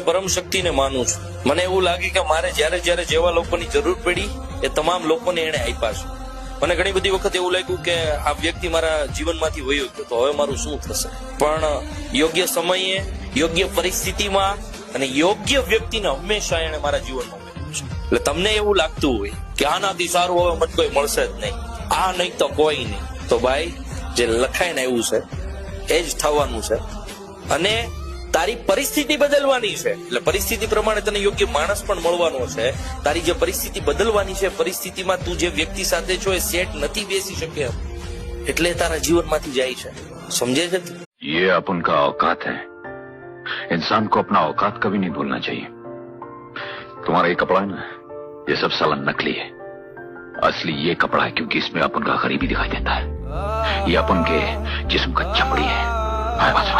પરમ શક્તિને માનું છું. મને એવું લાગે કે મારે જ્યારે જ્યારે જેવા લોકોની જરૂર પડી એ તમામ લોકોને એને આપ્યા છે. મને ઘણી બધી વખત એવું લાગ્યું કે આ વ્યક્તિ મારા જીવનમાંથી વયો ગયો તો હવે મારું શું થશે, પણ યોગ્ય સમયે, યોગ્ય પરિસ્થિતિમાં અને યોગ્ય વ્યક્તિને હંમેશા એને મારા જીવનમાં મળ્યું છે. એટલે તમને એવું લાગતું હોય કે આનાથી સારું હવે મને કોઈ મળશે જ નહીં, આ નહીં તો કોઈ નહીં, તો ભાઈ જે લખાઈને આવ્યું છે એ જ થવાનું છે. અને તારી પરિસ્થિતિ બદલવાની છે, એટલે પરિસ્થિતિ પ્રમાણે તને યોગ્ય માણસ પણ મળવાનો છે. તારી જે પરિસ્થિતિ બદલવાની છે, પરિસ્થિતિમાં તું જે વ્યક્તિ સાથે છો એ સેટ નથી બેસી શકે એમ, એટલે તારા જીવનમાંથી જાય છે. સમજે છે? ये अपन का औकात है. इंसान को अपना औकात कभी नहीं भूलना चाहिए. तुम्हारा ये कपड़ा है ना, ये सब साला नकली है. असली ये कपड़ा है क्योंकि इसमें अपन का गरीबी दिखाई देता है. ये अपन के जिस्म का चमड़ी है.